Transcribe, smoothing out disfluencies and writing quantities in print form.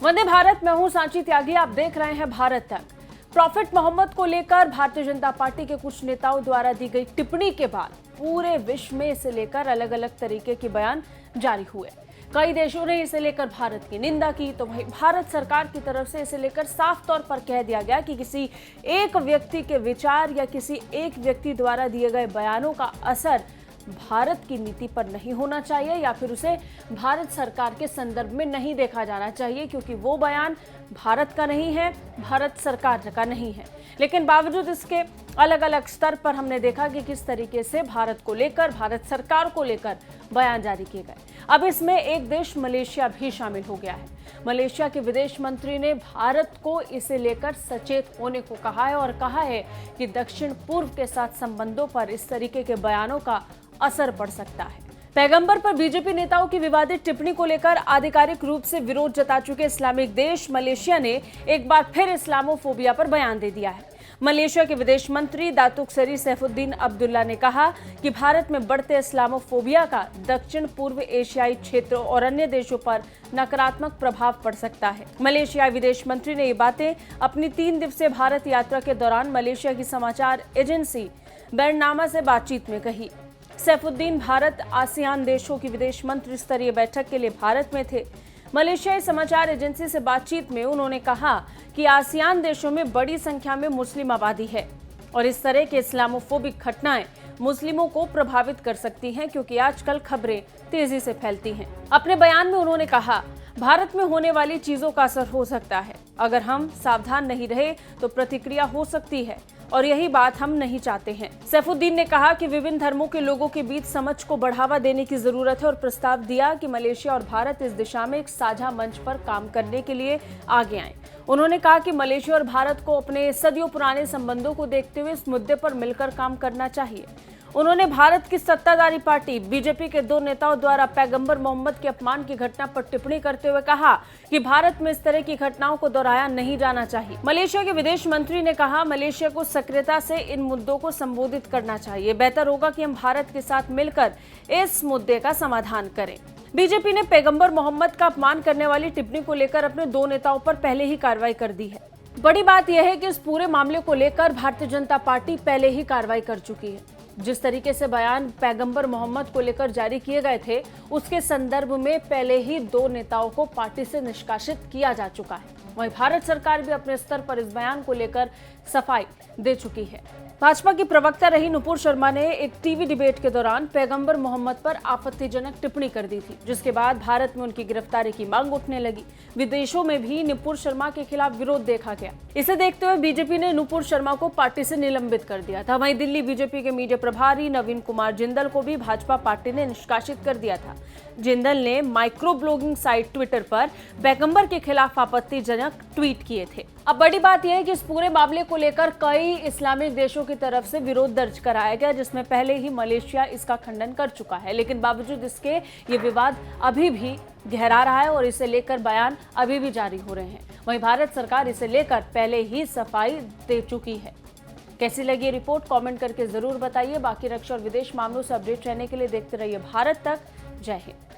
वंदे भारत, मैं हूं सांची त्यागी, आप देख रहे हैं भारत तक। प्रॉफिट मोहम्मद को लेकर भारतीय जनता पार्टी के कुछ नेताओं द्वारा दी गई टिप्पणी के बाद पूरे विश्व में इसे लेकर अलग अलग तरीके के बयान जारी हुए। कई देशों ने इसे लेकर भारत की निंदा की, तो वहीं भारत सरकार की तरफ से इसे लेकर साफ तौर पर कह दिया गया कि किसी एक व्यक्ति के विचार या किसी एक व्यक्ति द्वारा दिए गए बयानों का असर भारत की नीति पर नहीं होना चाहिए या फिर उसे भारत सरकार के संदर्भ में नहीं देखा जाना चाहिए, क्योंकि वो बयान भारत का नहीं है, भारत सरकार का नहीं है। लेकिन बावजूद इसके अलग अलग स्तर पर हमने देखा कि किस तरीके से भारत को लेकर, भारत सरकार को लेकर बयान जारी किए गए। अब इसमें एक देश मलेशिया भी शामिल हो गया है। मलेशिया के विदेश मंत्री ने भारत को इसे लेकर सचेत होने को कहा है और कहा है कि दक्षिण पूर्व के साथ संबंधों पर इस तरीके के बयानों का असर पड़ सकता है। पैगंबर पर बीजेपी नेताओं की विवादित टिप्पणी को लेकर आधिकारिक रूप से विरोध जता चुके इस्लामिक देश मलेशिया ने एक बार फिर इस्लामोफोबिया पर बयान दे दिया है। मलेशिया के विदेश मंत्री दातुक सरी सैफुद्दीन अब्दुल्ला ने कहा कि भारत में बढ़ते इस्लामोफोबिया का दक्षिण पूर्व एशियाई क्षेत्रों और अन्य देशों पर नकारात्मक प्रभाव पड़ सकता है। मलेशियाई विदेश मंत्री ने ये बातें अपनी 3 दिवसीय भारत यात्रा के दौरान मलेशिया की समाचार एजेंसी बैरनामा से बातचीत में कही। सैफुद्दीन भारत आसियान देशों की विदेश मंत्री स्तरीय बैठक के लिए भारत में थे। मलेशियाई समाचार एजेंसी से बातचीत में उन्होंने कहा कि आसियान देशों में बड़ी संख्या में मुस्लिम आबादी है और इस तरह के इस्लामोफोबिक घटनाएं मुस्लिमों को प्रभावित कर सकती हैं, क्योंकि आजकल खबरें तेजी से फैलती हैं। अपने बयान में उन्होंने कहा, भारत में होने वाली चीजों का असर हो सकता है। अगर हम सावधान नहीं रहे तो प्रतिक्रिया हो सकती है और यही बात हम नहीं चाहते हैं। सैफुद्दीन ने कहा कि विभिन्न धर्मों के लोगों के बीच समझ को बढ़ावा देने की जरूरत है और प्रस्ताव दिया कि मलेशिया और भारत इस दिशा में एक साझा मंच पर काम करने के लिए आगे आएं। उन्होंने कहा कि मलेशिया और भारत को अपने सदियों पुराने संबंधों को देखते हुए इस मुद्दे पर मिलकर काम करना चाहिए। उन्होंने भारत की सत्ताधारी पार्टी बीजेपी के 2 नेताओं द्वारा पैगंबर मोहम्मद के अपमान की घटना पर टिप्पणी करते हुए कहा कि भारत में इस तरह की घटनाओं को दोहराया नहीं जाना चाहिए। मलेशिया के विदेश मंत्री ने कहा, मलेशिया को सक्रियता से इन मुद्दों को संबोधित करना चाहिए। बेहतर होगा कि हम भारत के साथ मिलकर इस मुद्दे का समाधान करें। बीजेपी ने पैगंबर मोहम्मद का अपमान करने वाली टिप्पणी को लेकर अपने 2 नेताओं पर पहले ही कार्रवाई कर दी है। बड़ी बात यह है कि इस पूरे मामले को लेकर भारतीय जनता पार्टी पहले ही कार्रवाई कर चुकी है। जिस तरीके से बयान पैगंबर मोहम्मद को लेकर जारी किए गए थे, उसके संदर्भ में पहले ही 2 नेताओं को पार्टी से निष्कासित किया जा चुका है। वहीं भारत सरकार भी अपने स्तर पर इस बयान को लेकर सफाई दे चुकी है। भाजपा की प्रवक्ता रही नुपुर शर्मा ने एक टीवी डिबेट के दौरान पैगंबर मोहम्मद पर आपत्तिजनक टिप्पणी कर दी थी, जिसके बाद भारत में उनकी गिरफ्तारी की मांग उठने लगी। विदेशों में भी नुपुर शर्मा के खिलाफ विरोध देखा गया। इसे देखते हुए बीजेपी ने नुपुर शर्मा को पार्टी से निलंबित कर दिया था। वहीं दिल्ली बीजेपी के मीडिया प्रभारी नवीन कुमार जिंदल को भी भाजपा पार्टी ने निष्कासित कर दिया था। जिंदल ने माइक्रो ब्लॉगिंग साइट ट्विटर पर पैगंबर के खिलाफ आपत्तिजनक ट्वीट किए थे। अब बड़ी बात यह है कि इस पूरे मामले को लेकर कई इस्लामिक देशों की तरफ से विरोध दर्ज कराया गया, जिसमें पहले ही मलेशिया इसका खंडन कर चुका है। लेकिन बावजूद इसके ये विवाद अभी भी गहरा रहा है और इसे लेकर बयान अभी भी जारी हो रहे हैं। वहीं भारत सरकार इसे लेकर पहले ही सफाई दे चुकी है। कैसी लगी ये रिपोर्ट कमेंट करके जरूर बताइए। बाकी रक्षा और विदेश मामलों से अपडेट रहने के लिए देखते रहिए भारत तक। जय हिंद।